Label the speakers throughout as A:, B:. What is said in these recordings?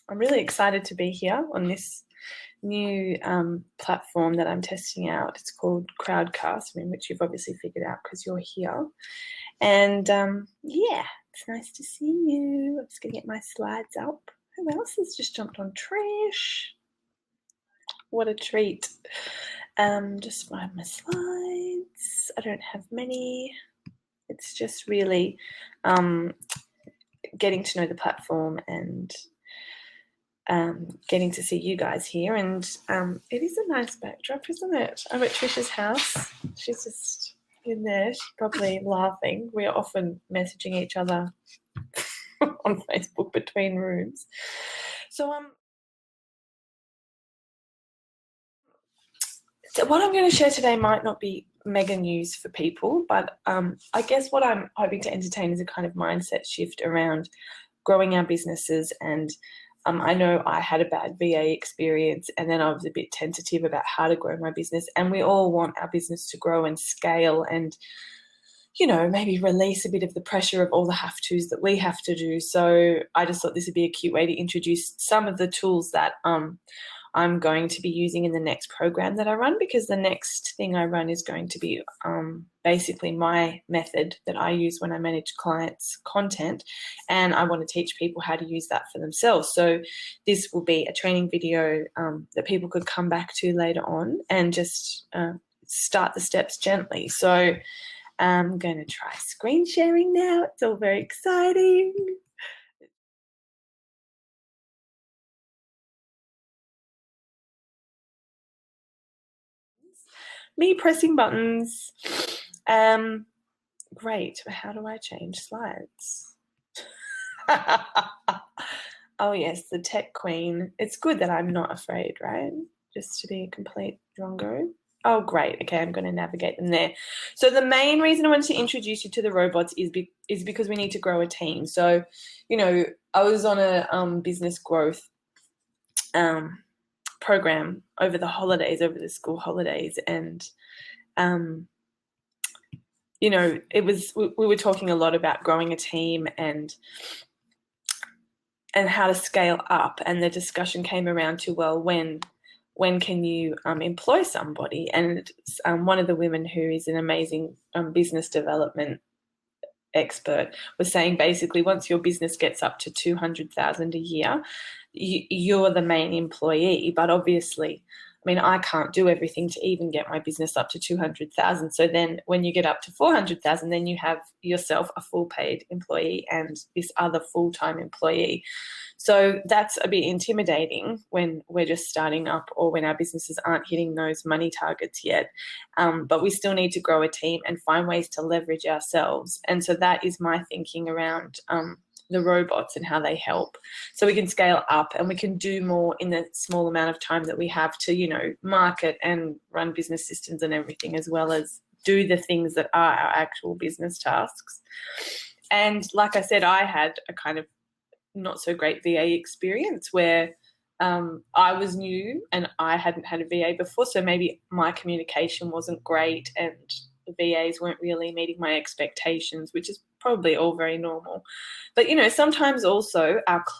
A: I'm really excited to be here on this new platform that I'm testing out. It's called Crowdcast, which you've obviously figured out because you're here. And yeah, it's nice to see you. I'm just going to get my slides up. Who else has just jumped on? Trish. What a treat. Just find my slides. I don't have many. It's just really getting to know the platform and getting to see you guys here. And it is a nice backdrop, isn't it? I'm at Trisha's house. She's just in there. She's probably laughing. We are often messaging each other on Facebook between rooms. So what I'm going to share today might not be mega news for people, but I guess what I'm hoping to entertain is a kind of mindset shift around growing our businesses. And I know I had a bad VA experience, and then I was a bit tentative about how to grow my business. And we all want our business to grow and scale and, you know, maybe release a bit of the pressure of all the have-tos that we have to do. So I just thought this would be a cute way to introduce some of the tools that I'm going to be using in the next program that I run, because the next thing I run is going to be basically my method that I use when I manage clients' content, and I want to teach people how to use that for themselves. So this will be a training video that people could come back to later on and just start the steps gently. So I'm going to try screen sharing now. It's all very exciting. Me pressing buttons. Great. How do I change slides? Oh, yes, the tech queen. It's good that I'm not afraid, right? Just to be a complete drongo. Oh, great. Okay, I'm going to navigate them there. So the main reason I wanted to introduce you to the robots is because we need to grow a team. So, you know, I was on a business growth program over the holidays, over the school holidays, and you know, we were talking a lot about growing a team and how to scale up, and the discussion came around to, well, when can you employ somebody? And one of the women, who is an amazing business development expert, was saying basically once your business gets up to 200,000 a year, you're the main employee. But obviously, I mean, I can't do everything to even get my business up to 200,000. So then when you get up to 400,000, then you have yourself a full paid employee and this other full-time employee. So that's a bit intimidating when we're just starting up, or when our businesses aren't hitting those money targets yet. But we still need to grow a team and find ways to leverage ourselves. And so that is my thinking around the robots and how they help, so we can scale up and we can do more in the small amount of time that we have to, you know, market and run business systems and everything, as well as do the things that are our actual business tasks. And like I said, I had a kind of not so great VA experience where I was new and I hadn't had a VA before, so maybe my communication wasn't great and the VAs weren't really meeting my expectations, which is probably all very normal. But, you know, sometimes also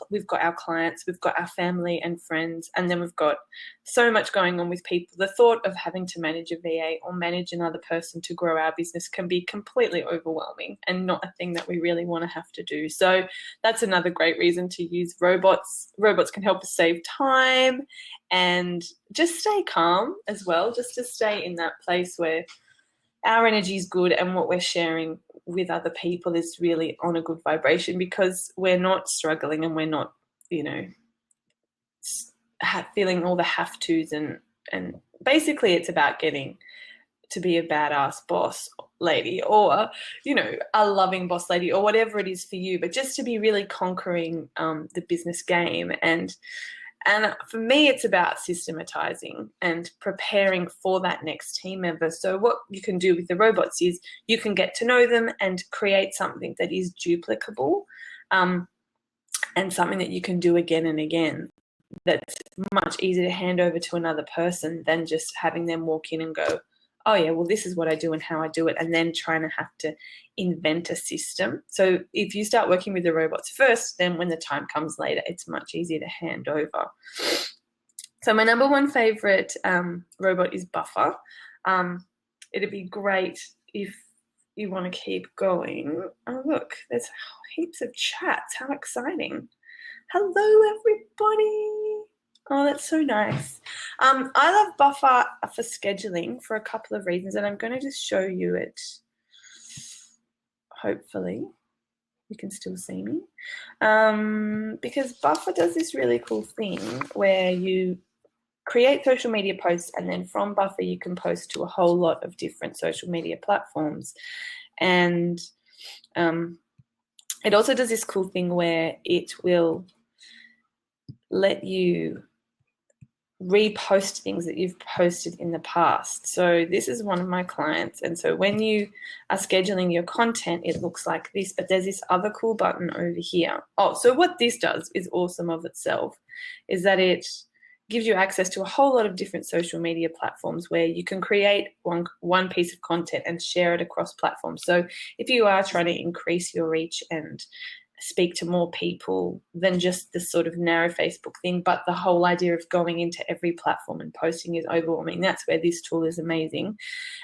A: we've got our clients, we've got our family and friends, and then we've got so much going on with people. The thought of having to manage a VA or manage another person to grow our business can be completely overwhelming and not a thing that we really want to have to do. So that's another great reason to use robots. Robots can help us save time and just stay calm as well, just to stay in that place where our energy is good and what we're sharing with other people is really on a good vibration, because we're not struggling and we're not, you know, feeling all the have-tos, and basically it's about getting to be a badass boss lady, or, you know, a loving boss lady, or whatever it is for you, but just to be really conquering the business game. And for me, it's about systematizing and preparing for that next team member. So what you can do with the robots is you can get to know them and create something that is duplicable, and something that you can do again and again. That's much easier to hand over to another person than just having them walk in and go, oh yeah, well, this is what I do and how I do it, and then trying to have to invent a system. So if you start working with the robots first, then when the time comes later, it's much easier to hand over. So my number one favorite robot is Buffer. It'd be great if you want to keep going. Oh, look, there's heaps of chats. How exciting. Hello, everybody. Oh, that's so nice. I love Buffer for scheduling for a couple of reasons, and I'm going to just show you it. Hopefully, you can still see me. Because Buffer does this really cool thing where you create social media posts, and then from Buffer you can post to a whole lot of different social media platforms. And it also does this cool thing where it will let you repost things that you've posted in the past. So this is one of my clients, and so when you are scheduling your content, it looks like this, but there's this other cool button over here. Oh, so what this does is awesome of itself, is that it gives you access to a whole lot of different social media platforms where you can create one piece of content and share it across platforms. So if you are trying to increase your reach and speak to more people than just this sort of narrow Facebook thing, but the whole idea of going into every platform and posting is overwhelming, that's where this tool is amazing.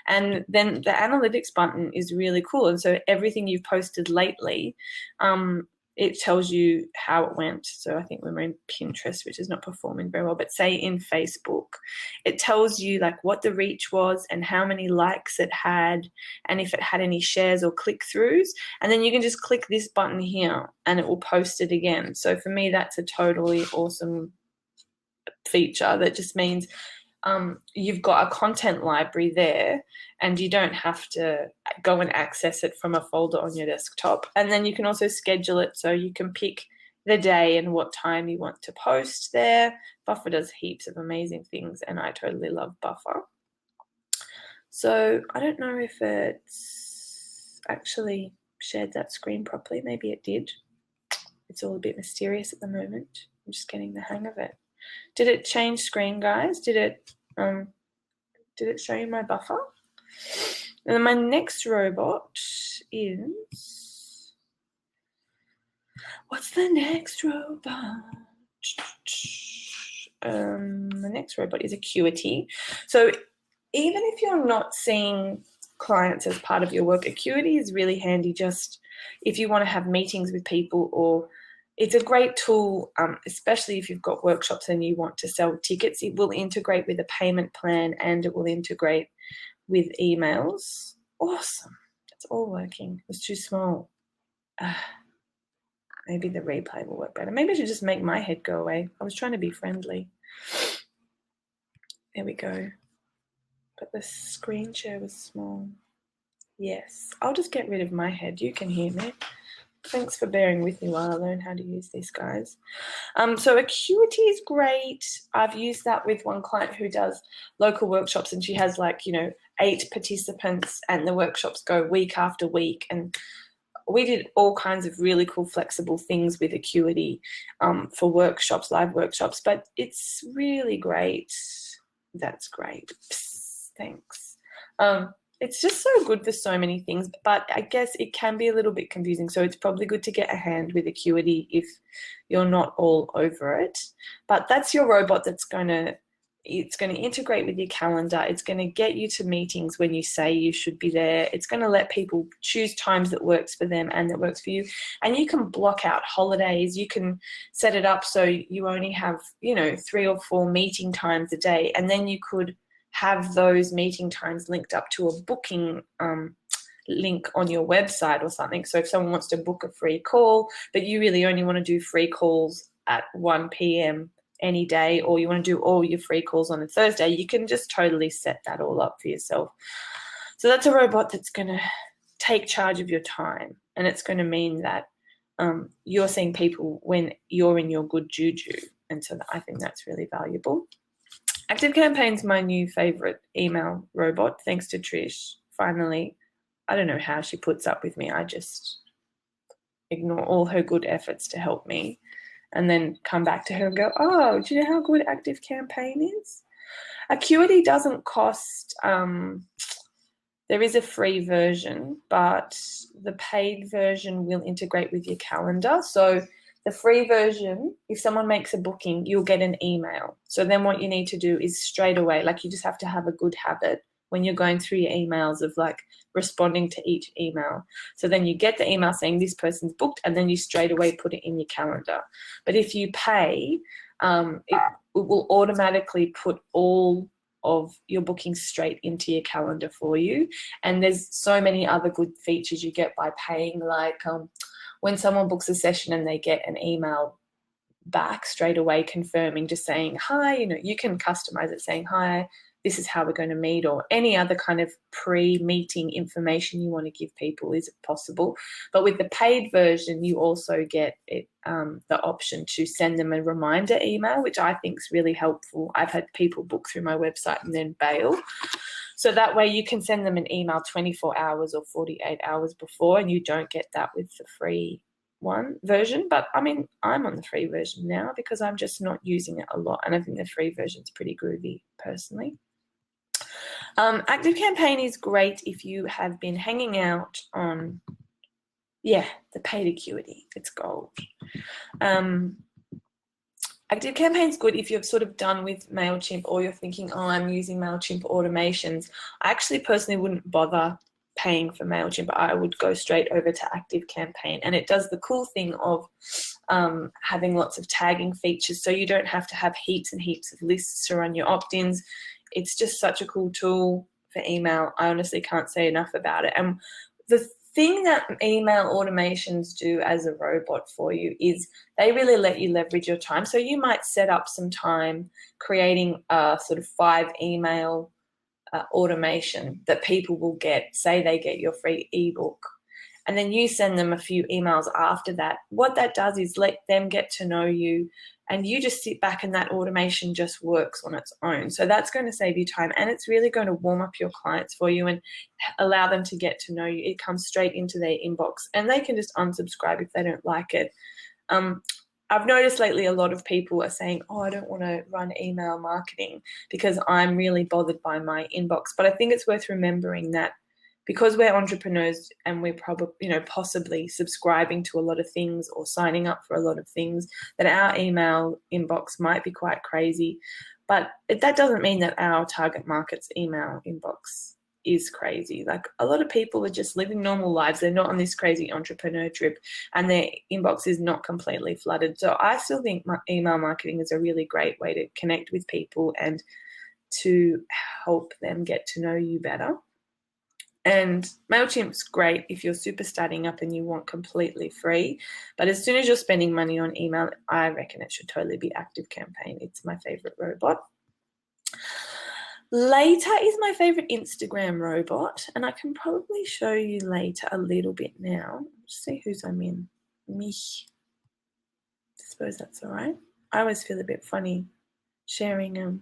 A: And then the analytics button is really cool. And so everything you've posted lately, it tells you how it went. So I think we're in Pinterest, which is not performing very well, but say in Facebook, it tells you like what the reach was and how many likes it had, and if it had any shares or click-throughs. And then you can just click this button here and it will post it again. So for me, that's a totally awesome feature that just means you've got a content library there and you don't have to go and access it from a folder on your desktop. And then you can also schedule it, so you can pick the day and what time you want to post there. Buffer does heaps of amazing things, and I totally love Buffer. So I don't know if it's actually shared that screen properly. Maybe it did. It's all a bit mysterious at the moment. I'm just getting the hang of it. Did it change screen, guys? Did it show you my Buffer? And then my next robot is, what's the next robot? The next robot is ACUITY. So even if you're not seeing clients as part of your work, ACUITY is really handy just if you want to have meetings with people, or it's a great tool, especially if you've got workshops and you want to sell tickets. It will integrate with a payment plan and it will integrate with emails. Awesome. It's all working. It's too small. Maybe the replay will work better. Maybe I should just make my head go away. I was trying to be friendly. There we go. But the screen share was small. Yes. I'll just get rid of my head. You can hear me. Thanks for bearing with me while I learn how to use these, guys. So ACUITY is great. I've used that with one client who does local workshops, and she has 8 participants, and the workshops go week after week. And we did all kinds of really cool flexible things with ACUITY for workshops, live workshops, but it's really great. That's great. Psst, thanks. It's just so good for so many things, but I guess it can be a little bit confusing. So it's probably good to get a hand with ACUITY if you're not all over it. But that's your robot that's it's going to integrate with your calendar. It's going to get you to meetings when you say you should be there. It's going to let people choose times that works for them and that works for you. And you can block out holidays. You can set it up so you only have, 3 or 4 meeting times a day. And then you could have those meeting times linked up to a booking link on your website or something. So if someone wants to book a free call, but you really only want to do free calls at 1 p.m. any day, or you want to do all your free calls on a Thursday, you can just totally set that all up for yourself. So that's a robot that's going to take charge of your time, and it's going to mean that you're seeing people when you're in your good juju. And so I think that's really valuable. ActiveCampaign's my new favorite email robot, thanks to Trish. Finally, I don't know how she puts up with me. I just ignore all her good efforts to help me and then come back to her and go, oh, do you know how good ActiveCampaign is? ACUITY doesn't cost, there is a free version, but the paid version will integrate with your calendar. So the free version, if someone makes a booking, you'll get an email. So then what you need to do is straight away, like you just have to have a good habit when you're going through your emails of like responding to each email. So then you get the email saying this person's booked, and then you straight away put it in your calendar. But if you pay, it will automatically put all of your bookings straight into your calendar for you. And there's so many other good features you get by paying, like when someone books a session and they get an email back straight away confirming, just saying hi, you know, you can customize it saying hi, this is how we're going to meet, or any other kind of pre-meeting information you want to give people is possible. But with the paid version, you also get it, the option to send them a reminder email, which I think is really helpful. I've had people book through my website and then bail. So that way you can send them an email 24 hours or 48 hours before, and you don't get that with the free version. But I mean, I'm on the free version now because I'm just not using it a lot, and I think the free version is pretty groovy personally. Active Campaign is great if you have been hanging out on, the paid ACUITY. It's gold. Active Campaign is good if you've sort of done with MailChimp, or you're thinking, oh, I'm using MailChimp automations. I actually personally wouldn't bother paying for MailChimp. I would go straight over to Active Campaign, and it does the cool thing of having lots of tagging features, so you don't have to have heaps and heaps of lists to run your opt-ins. It's just such a cool tool for email. I honestly can't say enough about it. And the thing that email automations do as a robot for you is they really let you leverage your time. So you might set up some time creating a sort of 5 email automation that people will get. Say they get your free ebook, and then you send them a few emails after that. What that does is let them get to know you, and you just sit back and that automation just works on its own. So that's going to save you time, and it's really going to warm up your clients for you and allow them to get to know you. It comes straight into their inbox, and they can just unsubscribe if they don't like it. I've noticed lately a lot of people are saying, oh, I don't want to run email marketing because I'm really bothered by my inbox. But I think it's worth remembering that because we're entrepreneurs and we're probably, possibly subscribing to a lot of things or signing up for a lot of things, that our email inbox might be quite crazy. But that doesn't mean that our target market's email inbox is crazy. Like, a lot of people are just living normal lives. They're not on this crazy entrepreneur trip, and their inbox is not completely flooded. So I still think email marketing is a really great way to connect with people and to help them get to know you better. And MailChimp's great if you're super starting up and you want completely free. But as soon as you're spending money on email, I reckon it should totally be Active Campaign. It's my favorite robot. Later is my favorite Instagram robot, and I can probably show you later a little bit now. Let's see whose I'm in. Me. I suppose that's all right. I always feel a bit funny sharing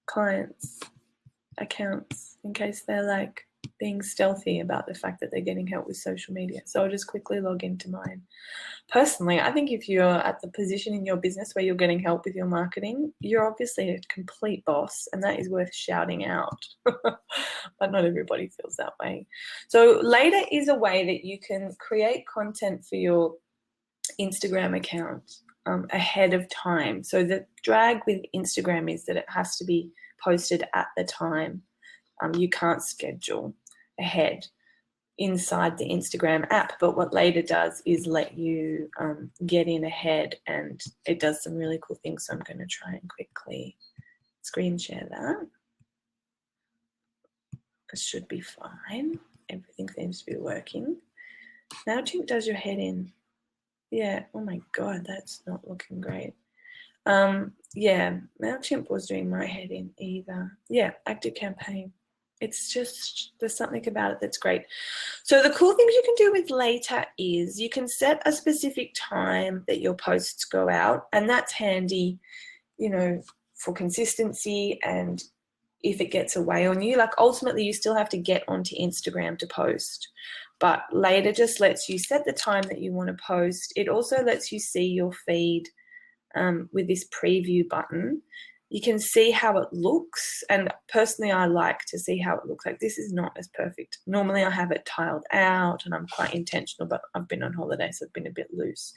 A: clients' accounts in case they're like being stealthy about the fact that they're getting help with social media. So I'll just quickly log into mine. Personally, I think if you're at the position in your business where you're getting help with your marketing, you're obviously a complete boss, and that is worth shouting out. But not everybody feels that way. So later is a way that you can create content for your Instagram account ahead of time. So the drag with Instagram is that it has to be posted at the time. You can't schedule ahead inside the Instagram app, but what later does is let you get in ahead, and it does some really cool things. So I'm going to try and quickly screen share that. It should be fine. Everything seems to be working. MailChimp does your head in. Yeah, oh my God, that's not looking great. Yeah, MailChimp was doing my head in either. Yeah, Active Campaign. It's just, there's something about it that's great. So the cool things you can do with later is you can set a specific time that your posts go out, and that's handy, for consistency. And if it gets away on you, like ultimately you still have to get onto Instagram to post, but later just lets you set the time that you want to post. It also lets you see your feed with this preview button. you can see how it looks. And personally, I like to see how it looks. Like, this is not as perfect. Normally I have it tiled out and I'm quite intentional, but I've been on holiday, so I've been a bit loose.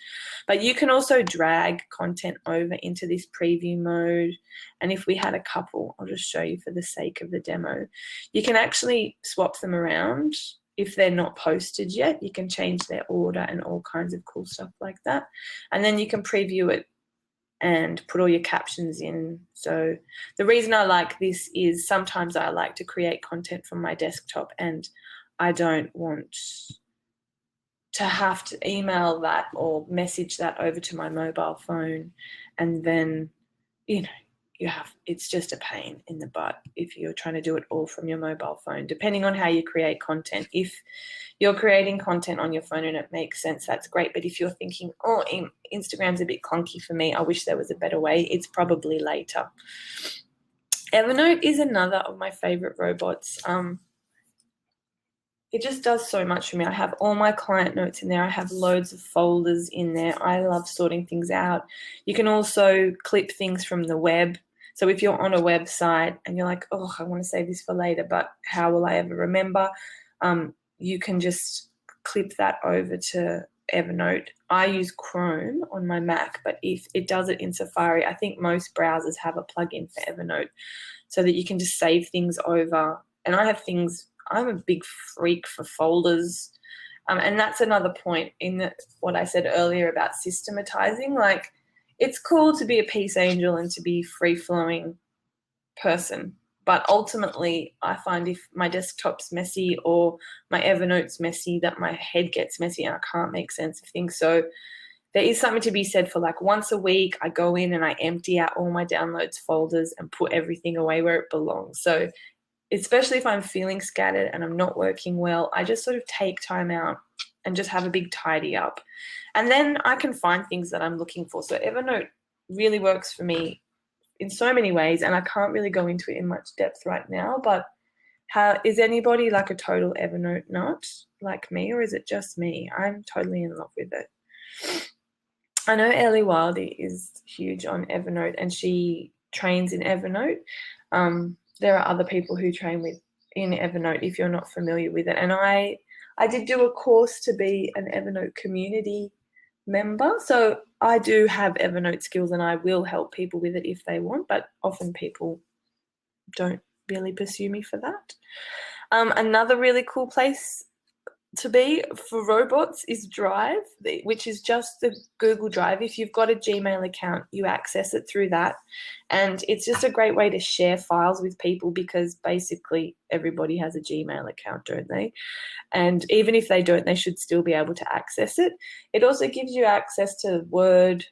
A: But you can also drag content over into this preview mode. And if we had a couple, I'll just show you for the sake of the demo, you can actually swap them around. If they're not posted yet, you can change their order and all kinds of cool stuff like that. And then you can preview it and put all your captions in. So the reason I like this is sometimes I like to create content from my desktop and I don't want to have to email that or message that over to my mobile phone, and then, you know, it's just a pain in the butt if you're trying to do it all from your mobile phone, depending on how you create content. If you're creating content on your phone and it makes sense, that's great. But if you're thinking, oh, Instagram's a bit clunky for me, I wish there was a better way, it's probably later. Evernote is another of my favorite robots. It just does so much for me. I have all my client notes in there. I have loads of folders in there. I love sorting things out. You can also clip things from the web. So if you're on a website and you're like, oh, I want to save this for later, but how will I ever remember? You can just clip that over to Evernote. I use Chrome on my Mac, but if it does it in Safari, I think most browsers have a plugin for Evernote so that you can just save things over. And I have things, I'm a big freak for folders. And that's another point in what I said earlier about systematizing. Like, it's cool to be a peace angel and to be free-flowing person. But ultimately, I find if my desktop's messy or my Evernote's messy, that my head gets messy and I can't make sense of things. So there is something to be said for, like, once a week, I go in and I empty out all my downloads folders and put everything away where it belongs. So especially if I'm feeling scattered and I'm not working well, I just sort of take time out and just have a big tidy up. And then I can find things that I'm looking for. So Evernote really works for me in so many ways, and I can't really go into it in much depth right now, but how is anybody like a total Evernote nut like me, or is it just me? I'm totally in love with it. I know Ellie Wildy is huge on Evernote and she trains in Evernote. There are other people who train in Evernote if you're not familiar with it. And I did do a course to be an Evernote community member. So I do have Evernote skills and I will help people with it if they want, but often people don't really pursue me for that. Another really cool place to be for robots is Drive, which is just the Google Drive. If you've got a Gmail account, you access it through that. And it's just a great way to share files with people because basically everybody has a Gmail account, don't they? And even if they don't, they should still be able to access it. It also gives you access to Word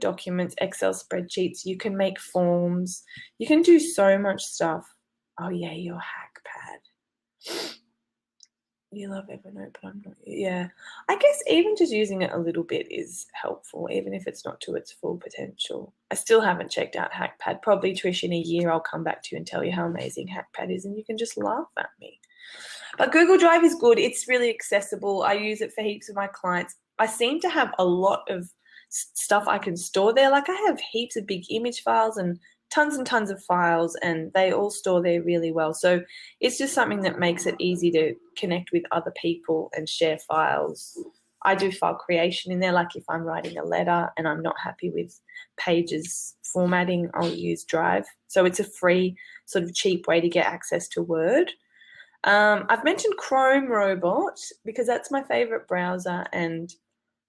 A: documents, Excel spreadsheets. You can make forms. You can do so much stuff. Oh, yeah, your hack pad. You love Evernote, but I'm not. Yeah, I guess even just using it a little bit is helpful, even if it's not to its full potential. I still haven't checked out HackPad. Probably, Trish, in a year I'll come back to you and tell you how amazing HackPad is, and you can just laugh at me. But Google Drive is good. It's really accessible. I use it for heaps of my clients. I seem to have a lot of stuff I can store there. Like, I have heaps of big image files and tons of files, and they all store there really well. So it's just something that makes it easy to connect with other people and share files. I do file creation in there. Like, if I'm writing a letter and I'm not happy with pages formatting, I'll use Drive. So it's a free, sort of cheap way to get access to Word. I've mentioned Chrome Robot because that's my favorite browser, and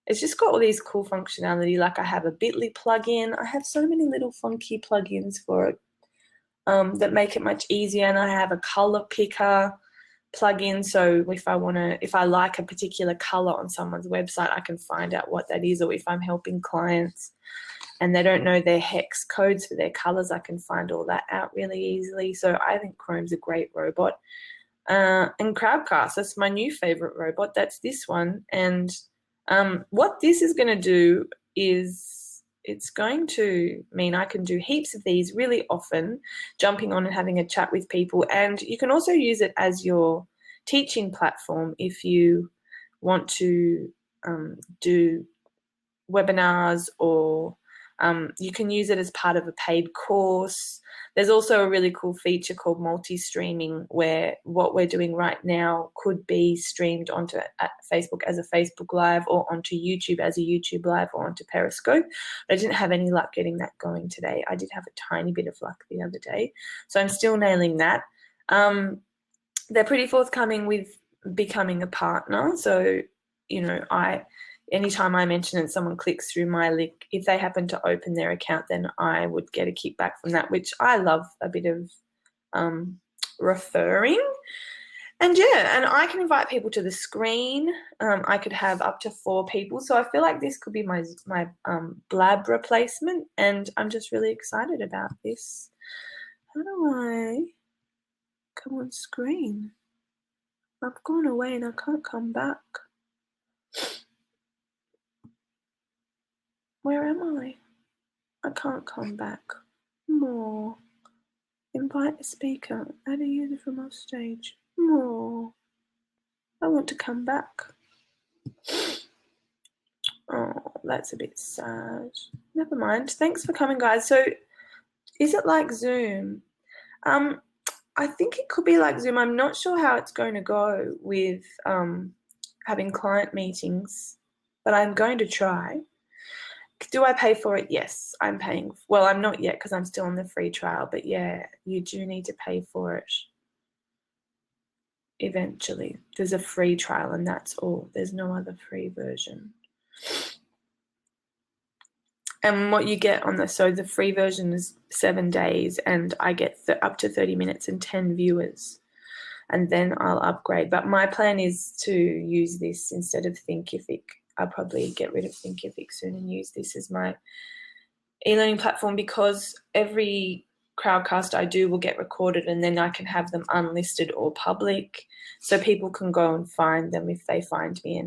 A: it's just got all these cool functionality. Like, I have a Bitly plugin. I have so many little funky plugins for it that make it much easier. And I have a color picker plugin. So if I like a particular color on someone's website, I can find out what that is. Or if I'm helping clients and they don't know their hex codes for their colors, I can find all that out really easily. So I think Chrome's a great robot. And Crowdcast, that's my new favorite robot. That's this one. And what this is going to do is it's going to mean I can do heaps of these really often, jumping on and having a chat with people. And you can also use it as your teaching platform if you want to do webinars or You can use it as part of a paid course. There's also a really cool feature called multi-streaming, where what we're doing right now could be streamed onto Facebook as a Facebook Live, or onto YouTube as a YouTube Live, or onto Periscope. But I didn't have any luck getting that going today. I did have a tiny bit of luck the other day, so I'm still nailing that. They're pretty forthcoming with becoming a partner. So, you know, anytime I mention it, someone clicks through my link, if they happen to open their account, then I would get a kickback from that, which I love a bit of referring. And yeah, and I can invite people to the screen. I could have up to 4 people. So I feel like this could be my blab replacement, and I'm just really excited about this. How do I come on screen? I've gone away and I can't come back. Where am I? I can't come back. More. Invite a speaker. Add a user from off stage. More. I want to come back. Oh, that's a bit sad. Never mind. Thanks for coming, guys. So, is it like Zoom? I think it could be like Zoom. I'm not sure how it's going to go with having client meetings, but I'm going to try. Do I pay for it? Yes, I'm paying. Well, I'm not yet because I'm still on the free trial, but yeah, you do need to pay for it eventually. There's a free trial and that's all. There's no other free version. And what you get on so the free version is 7 days, and I get up to 30 minutes and 10 viewers, and then I'll upgrade. But my plan is to use this instead of Thinkific. I'll probably get rid of Thinkific soon and use this as my e-learning platform, because every crowdcast I do will get recorded, and then I can have them unlisted or public, so people can go and find them if they find me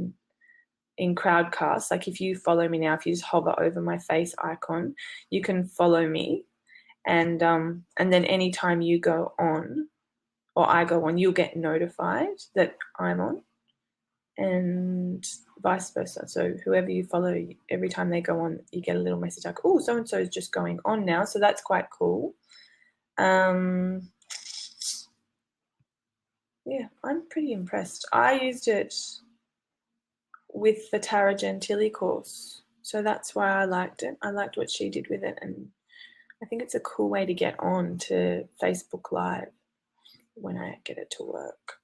A: in crowdcast. Like if you follow me now, if you just hover over my face icon, you can follow me, and then anytime you go on or I go on, you'll get notified that I'm on, and vice versa. So whoever you follow, every time they go on, you get a little message like, oh, so-and-so is just going on now. So that's quite cool. Yeah, I'm pretty impressed. I used it with the Tara Gentili course, so that's why I liked it. I liked what she did with it, and I think it's a cool way to get on to Facebook Live when I get it to work.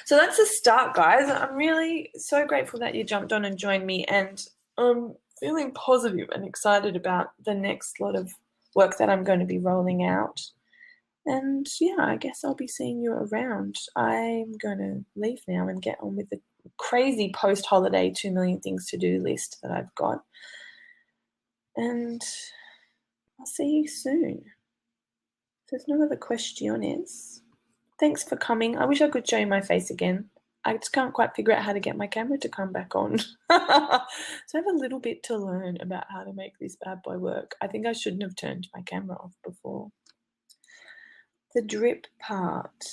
A: So that's a start, guys. I'm really so grateful that you jumped on and joined me, and I'm feeling positive and excited about the next lot of work that I'm going to be rolling out. And yeah, I guess I'll be seeing you around. I'm going to leave now and get on with the crazy post-holiday 2 million things to do list that I've got. And I'll see you soon. If there's no other questions, thanks for coming. I wish I could show you my face again. I just can't quite figure out how to get my camera to come back on. So I have a little bit to learn about how to make this bad boy work. I think I shouldn't have turned my camera off before. The drip part.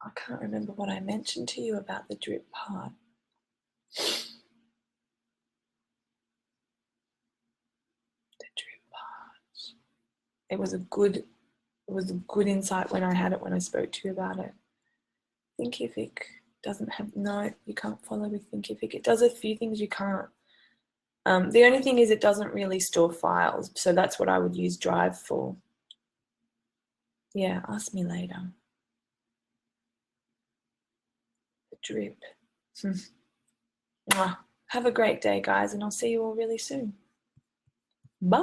A: I can't remember what I mentioned to you about the drip part. The drip part. It was a good insight when I had it, when I spoke to you about it. Thinkific doesn't have, no, you can't follow with Thinkific. It does a few things you can't. The only thing is it doesn't really store files, so that's what I would use Drive for. Yeah, ask me later. The drip. Have a great day, guys, and I'll see you all really soon. Bye.